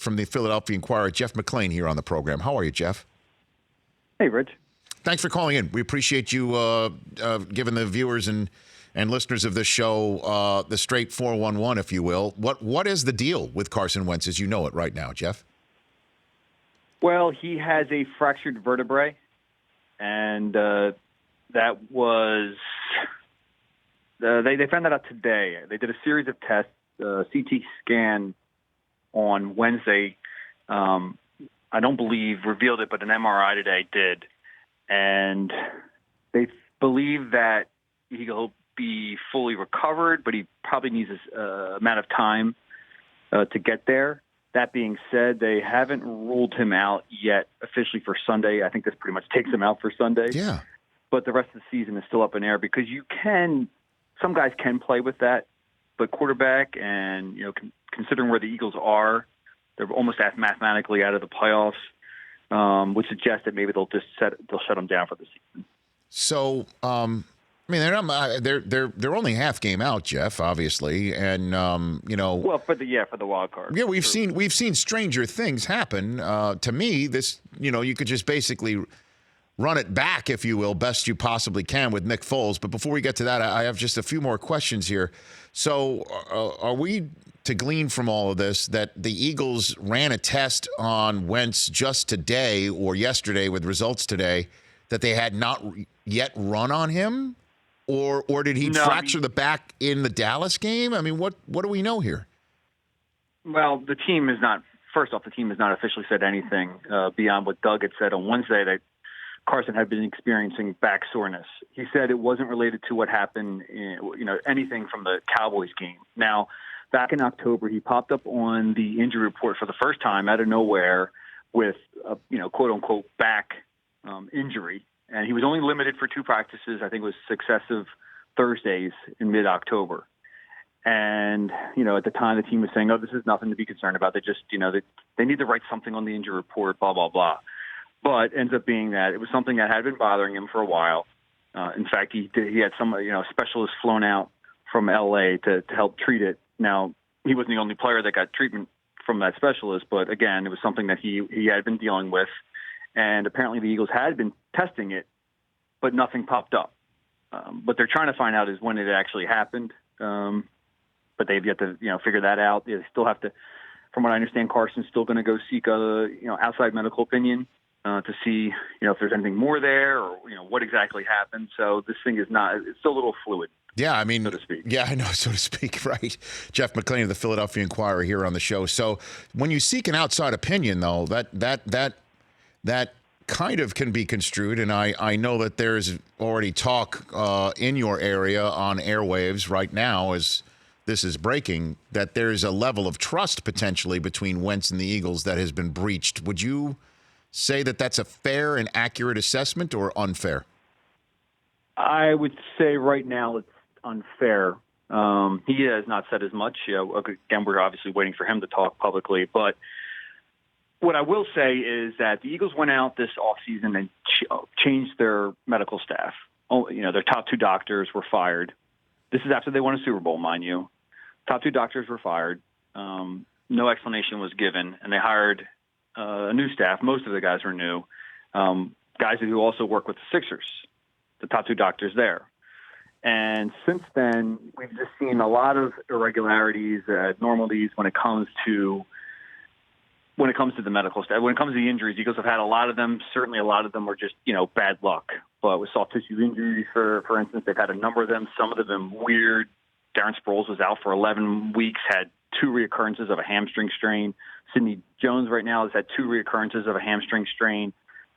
from the Philadelphia Inquirer, Jeff McLane, here on the program. How are you, Jeff? Hey, Rich. Thanks for calling in. We appreciate you giving the viewers and listeners of this show the straight 411, if you will. What is the deal with Carson Wentz as you know it right now, Jeff? Well, he has a fractured vertebrae, and that was they found that out today. They did a series of tests, CT scan on Wednesday. I don't believe revealed it, but an MRI today did. And they believe that he'll be fully recovered, but he probably needs a amount of time to get there. That being said, they haven't ruled him out yet officially for Sunday. I think this pretty much takes him out for Sunday. Yeah. But the rest of the season is still up in air because some guys can play with that, but quarterback and, considering where the Eagles are, they're almost mathematically out of the playoffs, would suggest that maybe they'll shut them down for the season. So, they're only half game out, Jeff, obviously, and Well, for the wild card. Yeah, we've seen stranger things happen. To me, this you could just basically run it back, if you will, best you possibly can with Nick Foles. But before we get to that, I have just a few more questions here. So, are we to glean from all of this that the Eagles ran a test on Wentz just today or yesterday with results today that they had not yet run on him? Or did he fracture the back in the Dallas game? I mean, what do we know here? Well, the team has not officially said anything beyond what Doug had said on Wednesday that Carson had been experiencing back soreness. He said it wasn't related to what happened, anything from the Cowboys game. Now, back in October, he popped up on the injury report for the first time out of nowhere with a, quote unquote back injury. And he was only limited for 2 practices. I think it was successive Thursdays in mid-October. And, at the time the team was saying, oh, this is nothing to be concerned about. They just, they need to write something on the injury report, blah, blah, blah. But ends up being that it was something that had been bothering him for a while. In fact, he had some, specialists flown out from L.A. to help treat it. Now, he wasn't the only player that got treatment from that specialist, but again, it was something that he had been dealing with. And apparently the Eagles had been testing it, but nothing popped up. What they're trying to find out is when it actually happened. But they've yet to, figure that out. They still have to, from what I understand, Carson's still going to go seek a, outside medical opinion to see, if there's anything more there or, what exactly happened. So this thing it's still a little fluid. Yeah, I mean, so to speak. Yeah, I know, so to speak, right. Jeff McLane of the Philadelphia Inquirer here on the show. So when you seek an outside opinion, though, that kind of can be construed, and I know that there's already talk in your area on airwaves right now as this is breaking, that there's a level of trust potentially between Wentz and the Eagles that has been breached. Would you say that that's a fair and accurate assessment or unfair? I would say right now it's unfair. He has not said as much. Again, we're obviously waiting for him to talk publicly, but what I will say is that the Eagles went out this offseason and changed their medical staff. Their top 2 doctors were fired. This is after they won a Super Bowl, mind you. Top 2 doctors were fired. No explanation was given, and they hired a new staff. Most of the guys were new. Guys who also work with the Sixers, the top 2 doctors there. And since then, we've just seen a lot of irregularities, abnormalities when it comes to the medical staff. When it comes to the injuries, Eagles have had a lot of them. Certainly a lot of them were just, bad luck. But with soft tissue injuries, for instance, they've had a number of them. Some of them weird. Darren Sproles was out for 11 weeks, had 2 reoccurrences of a hamstring strain. Sidney Jones right now has had 2 reoccurrences of a hamstring strain.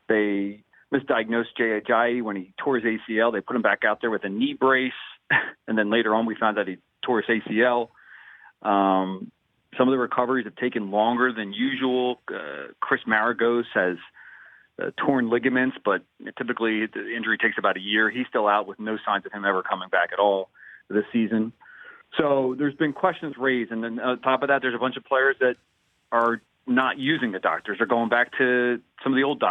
They misdiagnosed Jay Ajayi when he tore his ACL. They put him back out there with a knee brace. And then later on, we found that he tore his ACL. Some of the recoveries have taken longer than usual. Chris Maragos has torn ligaments, but typically the injury takes about a year. He's still out with no signs of him ever coming back at all this season. So there's been questions raised. And then on top of that, there's a bunch of players that are not using the doctors. They're going back to some of the old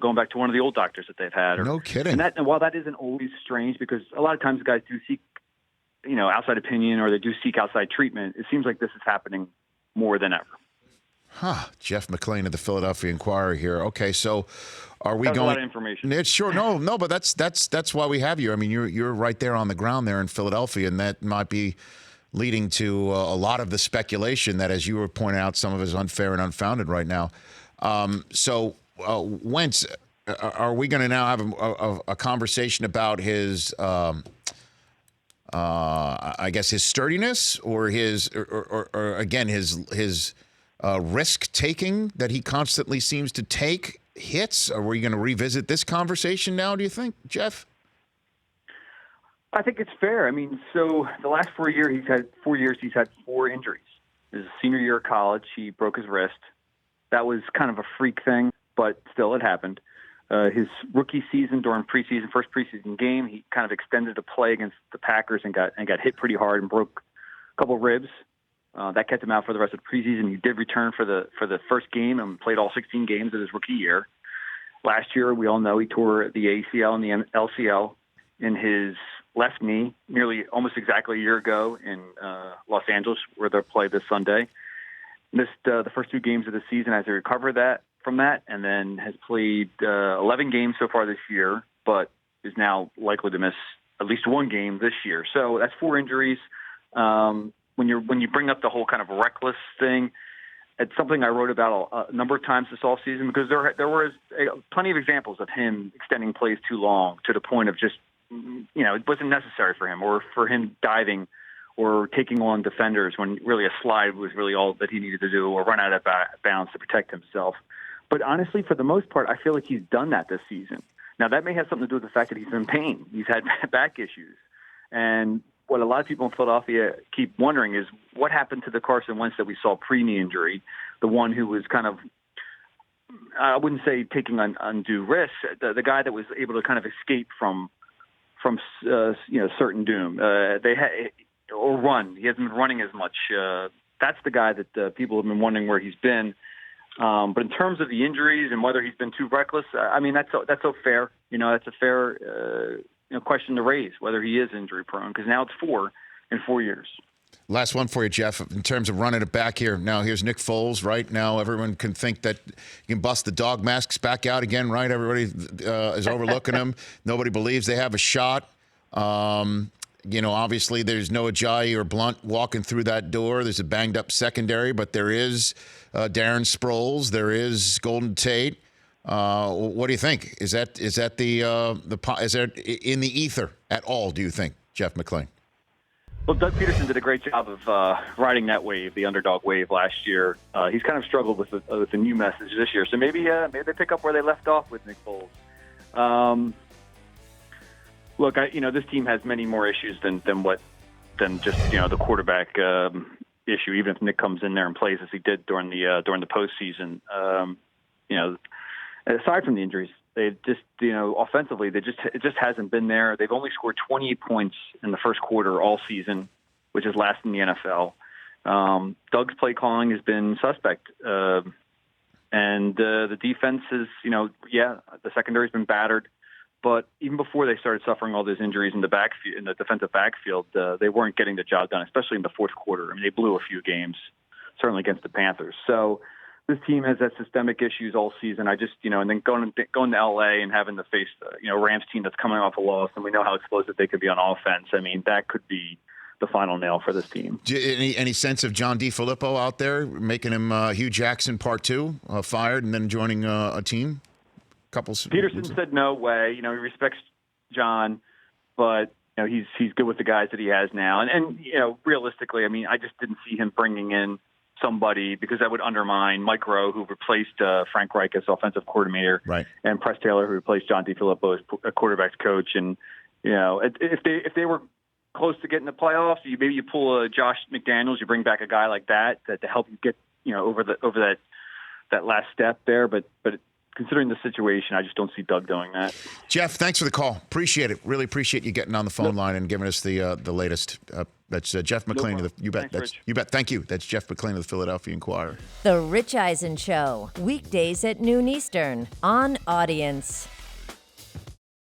going back to one of the old doctors that they've had. No kidding. And while that isn't always strange, because a lot of times guys do seek outside opinion or they do seek outside treatment, it seems like this is happening more than ever. Jeff McLane of the Philadelphia Inquirer here. Okay, so are we That was going? a lot of information. It's sure no, but that's why we have you. I mean, you're right there on the ground there in Philadelphia, and that might be leading to a lot of the speculation that, as you were pointing out, some of it is unfair and unfounded right now. Wentz, are we going to now have a conversation about his, I guess, his sturdiness or his, or again, his risk taking that he constantly seems to take hits? Are we going to revisit this conversation now, do you think, Jeff? I think it's fair. I mean, so the last 4 years, he's had 4 injuries. His senior year of college, he broke his wrist. That was kind of a freak thing, but still it happened. His rookie season during first preseason game, he kind of extended a play against the Packers and got hit pretty hard and broke a couple ribs. That kept him out for the rest of the preseason. He did return for the first game and played all 16 games of his rookie year. Last year, we all know he tore the ACL and the LCL in his left knee nearly almost exactly a year ago in Los Angeles, where they'll play this Sunday. Missed the first 2 games of the season as he recovered from that, and then has played 11 games so far this year, but is now likely to miss at least 1 game this year. So that's 4 injuries. When you bring up the whole kind of reckless thing, it's something I wrote about a number of times this offseason, because there was plenty of examples of him extending plays too long to the point of just, it wasn't necessary for him, or for him diving or taking on defenders when really a slide was really all that he needed to do, or run out of bounds to protect himself. But honestly, for the most part, I feel like he's done that this season. Now, that may have something to do with the fact that he's in pain. He's had back issues. And what a lot of people in Philadelphia keep wondering is what happened to the Carson Wentz that we saw pre-knee injury, the one who was kind of, I wouldn't say taking undue risks, the guy that was able to kind of escape from certain doom. Or run. He hasn't been running as much. That's the guy that people have been wondering where he's been. But in terms of the injuries and whether he's been too reckless, I mean, that's so fair. That's a fair question to raise, whether he is injury prone, because now it's 4 in 4 years. Last one for you, Jeff, in terms of running it back here. Now, here's Nick Foles, right? Now everyone can think that you can bust the dog masks back out again, right? Everybody is overlooking him. Nobody believes they have a shot. Obviously there's no Ajayi or Blunt walking through that door. There's a banged up secondary, but there is Darren Sproles. There is Golden Tate. What do you think? Is that is there in the ether at all, do you think, Jeff McLane? Well, Doug Peterson did a great job of riding that wave, the underdog wave last year. He's kind of struggled with the new message this year. So maybe they pick up where they left off with Nick Foles. Look, this team has many more issues than just the quarterback issue. Even if Nick comes in there and plays as he did during the postseason, aside from the injuries, they just offensively it just hasn't been there. They've only scored 28 points in the first quarter all season, which is last in the NFL. Doug's play calling has been suspect, and the defense is the secondary's been battered. But even before they started suffering all those injuries in the defensive backfield, they weren't getting the job done, especially in the fourth quarter. I mean, they blew a few games, certainly against the Panthers. So this team has had systemic issues all season. I just, and then going to LA and having to face, Rams team that's coming off a loss, and we know how explosive they could be on offense. I mean, that could be the final nail for this team. Any sense of John DeFilippo out there making him Hugh Jackson Part 2, fired and then joining a team? Peterson said no way. He respects John, but he's good with the guys that he has now. And realistically, I mean, I just didn't see him bringing in somebody, because that would undermine Mike Rowe, who replaced Frank Reich as offensive coordinator, right, and Press Taylor, who replaced John DeFilippo as quarterback's coach. And if they were close to getting the playoffs, maybe you pull a Josh McDaniels, you bring back a guy like that to help you get over that last step there, but considering the situation, I just don't see Doug doing that. Jeff, thanks for the call. Appreciate it. Really appreciate you getting on the phone line and giving us the latest. That's Jeff McLane. You bet. Thanks, you bet. Thank you. That's Jeff McLane of the Philadelphia Inquirer. The Rich Eisen Show, weekdays at noon Eastern on Audience.